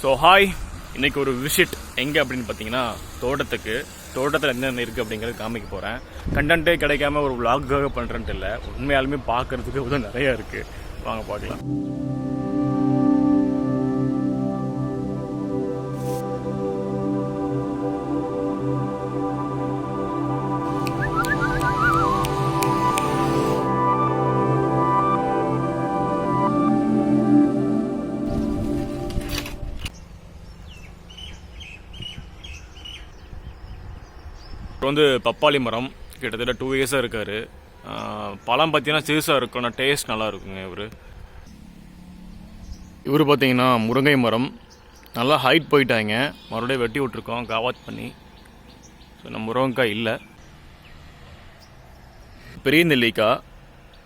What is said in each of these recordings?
So hi, இன்றைக்கி ஒரு visit எங்கே அப்படின்னு பார்த்தீங்கன்னா தோட்டத்தில் என்னென்ன இருக்குது அப்படிங்கிறது காமிக்க போகிறேன். கண்டென்ட்டே கிடைக்காம ஒரு vlog-காக பண்ணுறேன்ட்டு இல்லை, உண்மையாலுமே பார்க்குறதுக்கு உதவி நிறையா இருக்குது. வாங்க பார்க்கலாம். வந்து பப்பாளி மரம் கிட்டத்தட்ட 2 இயர்ஸாக இருக்கார். பழம் பார்த்தீங்கன்னா சிறுசாக இருக்கும், ஆனால் டேஸ்ட் நல்லா இருக்குங்க. இவர் பார்த்தீங்கன்னா முருங்கை மரம் நல்லா ஹைட் போயிட்டாங்க, மறுபடியும் வெட்டி விட்ருக்கோம் காவாத் பண்ணி. ஸோ நம்ம முருங்கைக்காய் இல்லை. பெரிய நெல்லிக்காய்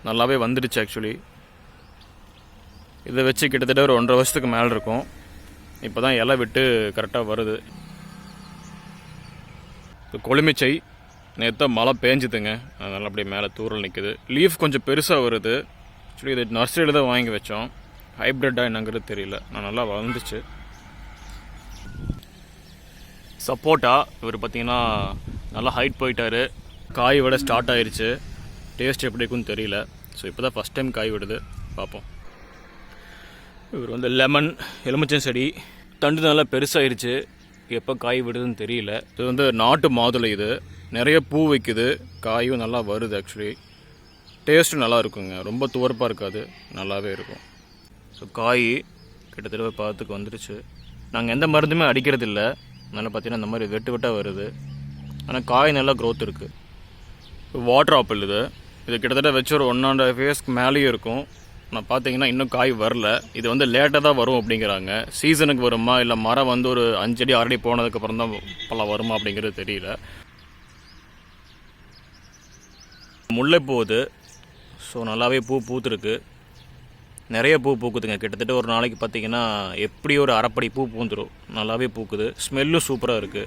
நல்லாவே வந்துடுச்சு. ஆக்சுவலி இதை வச்சு கிட்டத்தட்ட ஒரு 1.5 வருஷத்துக்கு மேலே இருக்கும். இப்போ தான் இலை விட்டு கரெக்டாக வருது. இப்போ கொழுமிச்சை நேற்று மழை பேஞ்சுதுங்க, அதனால் அப்படியே மேலே தூரல் நிற்குது. லீஃப் கொஞ்சம் பெருசாக வருது. ஆக்சுவலி இது நர்சரியில் தான் வாங்கி வச்சோம், ஹைப்ரிட்டாக என்னங்கிறது தெரியல. நான் நல்லா வளர்ந்துச்சு. சப்போட்டா இவர் பார்த்தீங்கன்னா நல்லா ஹைட் போயிட்டார். காய் விட ஸ்டார்ட் ஆயிடுச்சு. டேஸ்ட் எப்படி இருக்குன்னு தெரியல. ஸோ இப்போ தான் ஃபஸ்ட் டைம் காய் விடுது, பார்ப்போம். இவர் வந்து லெமன் எலுமிச்சம் செடி தண்டு நல்லா பெருசாகிடுச்சு. எப்போ காய் விடுதுன்னு தெரியல. இது வந்து நாட்டு மாதுளை. இது நிறைய பூ வைக்குது, காயும் நல்லா வருது. ஆக்சுவலி டேஸ்ட்டும் நல்லா இருக்குங்க, ரொம்ப துவர்ப்பாக இருக்காது, நல்லாவே இருக்கும். ஸோ காய் கிட்டத்தட்ட பார்த்துக்கு வந்துடுச்சு. நாங்கள் எந்த மருந்துமே அடிக்கிறது இல்லை, அதனால் பார்த்தீங்கன்னா இந்த மாதிரி வெட்டாக வருது. ஆனால் காய் நல்லா க்ரோத் இருக்குது. வாட்டர் ஆப்பிள் இது கிட்டத்தட்ட வச்சு ஒரு 1.5 இயர்ஸ்க்கு மேலேயும் இருக்கும். நான் பார்த்தீங்கன்னா இன்னும் காய் வரல. இது வந்து லேட்டாக தான் வரும் அப்படிங்கிறாங்க. சீசனுக்கு வருமா இல்லை மரம் வந்து ஒரு 5 அடி 6 அடி போனதுக்கப்புறம் தான் பழம் வருமா அப்படிங்கிறது தெரியல. முல்லைப்பூ இது. ஸோ நல்லாவே பூ பூத்துருக்கு, நிறைய பூ பூக்குதுங்க. கிட்டத்தட்ட ஒரு நாளைக்கு பார்த்தீங்கன்னா எப்படி ஒரு அரைப்படி பூ பூந்துடும். நல்லாவே பூக்குது, ஸ்மெல்லும் சூப்பராக இருக்குது.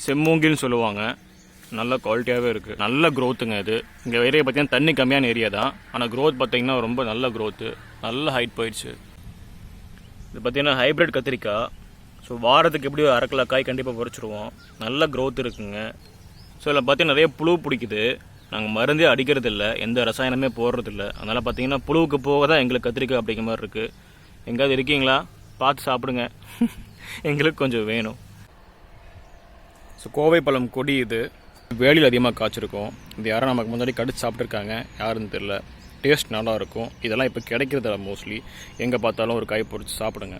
செம்மூங்கில்னு சொல்லுவாங்க, நல்ல குவாலிட்டியாகவே இருக்குது, நல்ல க்ரோத்துங்க. இது இங்கே ஏரியா பார்த்தீங்கன்னா தண்ணி கம்மியான ஏரியா தான், ஆனால் க்ரோத் பார்த்தீங்கன்னா ரொம்ப நல்ல க்ரோத்து, நல்ல ஹைட் போயிடுச்சு. இது பார்த்தீங்கன்னா ஹைப்ரிட் கத்திரிக்காய். ஸோ வாரத்துக்கு எப்படி 1/2 கிலோ காய் கண்டிப்பாக பறிச்சிடுவோம். நல்ல க்ரோத் இருக்குங்க. ஸோ இதில் பார்த்தீங்கன்னா நிறைய புழு பிடிக்குது. நாங்கள் மருந்தே அடிக்கிறது இல்லை, எந்த ரசாயனமே போடுறதில்ல. அதனால் பார்த்தீங்கன்னா புழுவுக்கு போக தான் எங்களுக்கு கத்திரிக்காய் அப்படிங்கிற மாதிரி இருக்குது. எங்கேயாவது இருக்கீங்களா, பார்த்து சாப்பிடுங்க, எங்களுக்கு கொஞ்சம் வேணும். ஸோ கோவை பழம் கொடி இது வேலியில் அதிகமாக காய்ச்சிருக்கும். இது யாரும் நமக்கு முன்னாடி கடிச்சு சாப்பிட்ருக்காங்க, யாருன்னு தெரில. டேஸ்ட் நல்லாயிருக்கும். இதெல்லாம் இப்போ கிடைக்கிறதில்ல மோஸ்ட்லி. எங்கே பார்த்தாலும் ஒரு காய் பொறிச்சு சாப்பிடுங்க.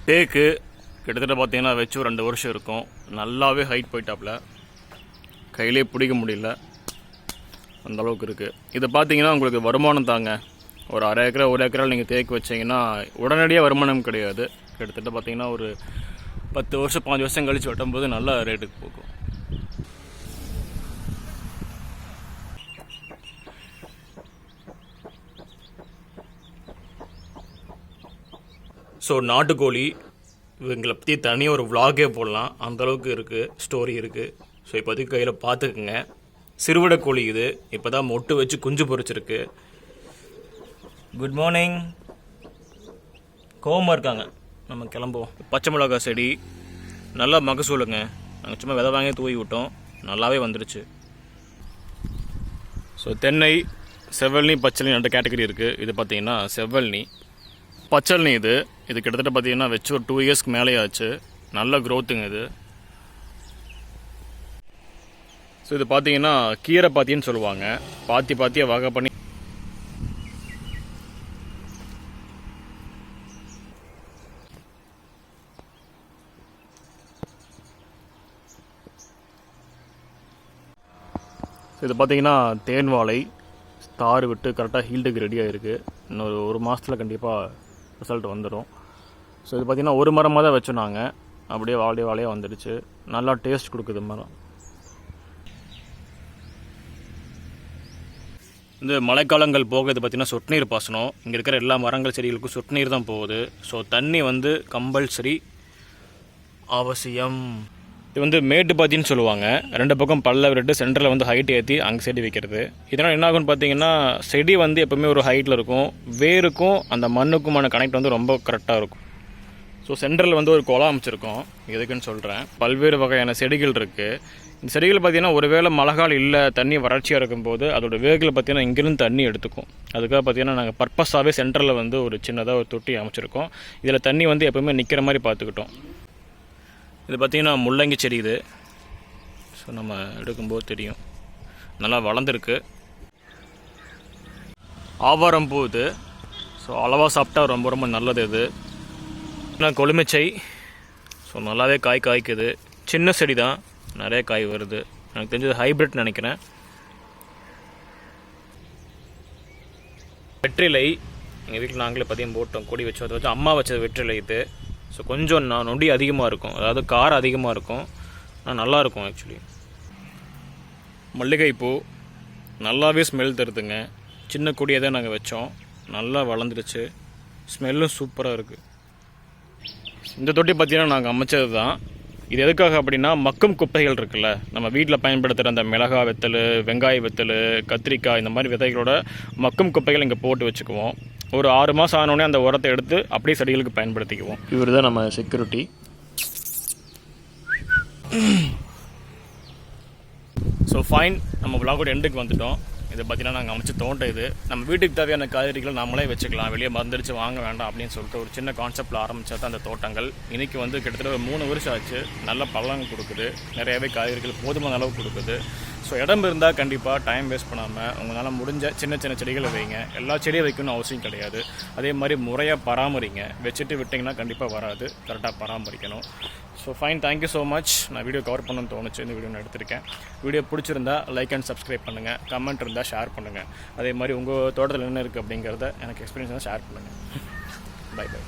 தேக்கு கிட்டத்தட்ட பார்த்தீங்கன்னா வச்சு ஒரு 2 வருஷம் இருக்கும். நல்லாவே ஹைட் போயிட்டாப்புல, கையிலே பிடிக்க முடியல, அந்தளவுக்கு இருக்குது. இதை பார்த்தீங்கன்னா உங்களுக்கு வருமானம் தாங்க. ஒரு 1/2 ஏக்கரா 1 ஏக்கரால் நீங்கள் தேக்கு வச்சிங்கன்னா உடனடியாக வருமானம் கிடையாது. கிட்டத்தட்ட பார்த்தீங்கன்னா ஒரு 10 வருஷம் 5 வருஷம் கழித்து வெட்டும்போது நல்ல ரேட்டுக்கு போகும். ஸோ நாட்டுக்கோழி இவங்களை பற்றி தனியாக ஒரு vlog-ஏ போடலாம், அந்தளவுக்கு இருக்குது, ஸ்டோரி இருக்குது. ஸோ இப்போதைக்கு கையில் பார்த்துக்குங்க. சிறுவிடை கோழி இது இப்போ தான் மொட்டு வச்சு குஞ்சு பொறிச்சிருக்கு. குட் மார்னிங், கோவமாக இருக்காங்க. நம்ம கிளம்புவோம். பச்சை மிளகா செடி நல்லா மகசூலுங்க. நாங்கள் சும்மா விதை வாங்கி தூவி விட்டோம், நல்லாவே வந்துடுச்சு. ஸோ தென்னை, செவ்வழனி, பச்சளனி 2 கேட்டகரி இருக்குது. இது பார்த்தீங்கன்னா செவ்வழனி. பச்சளனி இது கிட்டத்தட்ட பார்த்தீங்கன்னா வச்சு ஒரு 2 இயர்ஸ்க்கு மேலே ஆச்சு. நல்ல க்ரோத்துங்க இது. ஸோ இது பார்த்தீங்கன்னா கீரை பாத்தின்னு சொல்லுவாங்க. பாத்தியாக வகை பண்ணி இது பார்த்தீங்கன்னா தேன் வாழை தார் விட்டு கரெக்டாக ஹீல்டுக்கு ரெடியாக இருக்குது. இன்னொரு 1 மாதத்தில் கண்டிப்பாக ரிசல்ட் வந்துடும். ஸோ இது பார்த்திங்கன்னா ஒரு மரமாக தான் வச்சோம் நாங்கள், அப்படியே வாழையாக வந்துடுச்சு. நல்லா டேஸ்ட் கொடுக்குது மரம். இந்த மழைக்காலங்கள் போக இது பார்த்திங்கன்னா சொட்டு நீர் பாசனம். இங்கே இருக்கிற எல்லா மரங்கள் செடிகளுக்கும் சொட்டு நீர் தான் போகுது. ஸோ தண்ணி வந்து கம்பல்சரி அவசியம். இது வந்து மேட்டு பாத்தின்னு சொல்லுவாங்க. 2 பக்கம் பல்ல விட்டு சென்டரில் வந்து ஹைட் ஏற்றி அங்கே செடி வைக்கிறது. இதனால் என்ன ஆகும்னு பார்த்தீங்கன்னா செடி வந்து எப்போவுமே ஒரு ஹைட்டில் இருக்கும், வேருக்கும் அந்த மண்ணுக்குமான கனெக்ட் வந்து ரொம்ப கரெக்டாக இருக்கும். ஸோ சென்டரில் வந்து ஒரு குளம் அமைச்சிருக்கோம். எதுக்குன்னு சொல்கிறேன். பல்வேறு வகையான செடிகள் இருக்குது. இந்த செடிகள் பார்த்திங்கன்னா ஒருவேளை மழைக்காலம் இல்லை, தண்ணி வறட்சியாக இருக்கும்போது அதோடய வேர்கள் பார்த்திங்கன்னா இங்கேருந்து தண்ணி எடுத்துக்கும். அதுக்காக பார்த்திங்கன்னா நாங்கள் பர்பஸாகவே சென்டரில் வந்து ஒரு சின்னதாக ஒரு தொட்டி அமைச்சிருக்கோம். இதில் தண்ணி வந்து எப்போவுமே நிற்கிற மாதிரி பார்த்துக்கிட்டோம். இது பார்த்திங்கன்னா முள்ளங்கி செடி. இது ஸோ நம்ம எடுக்கும்போது தெரியும், நல்லா வளர்ந்துருக்கு. ஆவாரம் பூ இது. ஸோ அளவாக சாப்பிட்டா ரொம்ப ரொம்ப நல்லது. இது கொழுமிச்சை. ஸோ நல்லாவே காய்க்குது. சின்ன செடி தான், நிறைய காய் வருது. எனக்கு தெரிஞ்சது ஹைப்ரிட் நினைக்கிறேன். வெற்றிலை எங்கள் வீட்டில் நாங்களே பதியம் போட்டோம், கொடி வச்சோம். அதை வச்சு அம்மா வச்சது வெற்றிலை இது. ஸோ கொஞ்சம் நொடி அதிகமாக இருக்கும், அதாவது காரம் அதிகமாக இருக்கும், ஆனால் நல்லாயிருக்கும். ஆக்சுவலி மல்லிகைப்பூ நல்லாவே ஸ்மெல் தருதுங்க. சின்ன கொடியை தான் நாங்கள் வச்சோம், நல்லா வளர்ந்துருச்சு. ஸ்மெல்லும் சூப்பராக இருக்குது. இந்த தொட்டி பார்த்திங்கன்னா நாங்கள் அமைச்சது தான். இது எதுக்காக அப்படின்னா மக்கும் குப்பைகள் இருக்குல்ல, நம்ம வீட்டில் பயன்படுத்துகிற அந்த மிளகாய் வெத்தல், வெங்காய வெத்தல், கத்திரிக்காய், இந்த மாதிரி விதைகளோட மக்கும் குப்பைகள் இங்கே போட்டு வச்சுக்குவோம். ஒரு 6 மாதம் ஆனோடனே அந்த உரத்தை எடுத்து அப்படியே செடிகளுக்கு பயன்படுத்திக்குவோம். இவர் தான் நம்ம செக்யூரிட்டி. ஸோ ஃபைன், நம்ம விலாகோட எண்டுக்கு வந்துட்டோம். இதை பார்த்தீங்கன்னா நாங்கள் அமைச்சு தோட்டம். இது நம்ம வீட்டுக்கு தேவையான காய்கறிகளை நம்மளே வச்சுக்கலாம், வெளியே மருந்தடிச்சு வாங்க வேண்டாம் அப்படின்னு சொல்லிட்டு ஒரு சின்ன கான்செப்டில் ஆரம்பித்தா தான் அந்த தோட்டங்கள். இன்றைக்கி வந்து கிட்டத்தட்ட ஒரு 3 வருஷம் ஆச்சு. நல்ல பழங்கள் கொடுக்குது, நிறையாவே காய்கறிகள் போதுமான அளவு கொடுக்குது. ஸோ இடம் இருந்தால் கண்டிப்பாக டைம் வேஸ்ட் பண்ணாமல் உங்களால் முடிஞ்ச சின்ன சின்ன செடிகளை வைங்க. எல்லா செடியும் வைக்கணும்னு அவசியம் கிடையாது. அதே மாதிரி முறையாக பராமரிங்க. வச்சுட்டு விட்டிங்கன்னா கண்டிப்பாக வராது, கரெக்டாக பராமரிக்கணும். So fine, thank you so much. நான் வீடியோ கவர் பண்ணணும்னு தோணுச்சு, இந்த வீடியோ நான் எடுத்திருக்கேன். வீடியோ பிடிச்சிருந்தா லைக் அண்ட் சப்ஸ்கிரைப் பண்ணுங்கள், கமெண்ட் இருந்தால் ஷேர் பண்ணுங்கள். அதே மாதிரி உங்கள் தோட்டத்தில் என்ன இருக்குது அப்படிங்கிறத எனக்கு எக்ஸ்பீரியன்ஸ் ஷேர் பண்ணுங்கள். Bye by.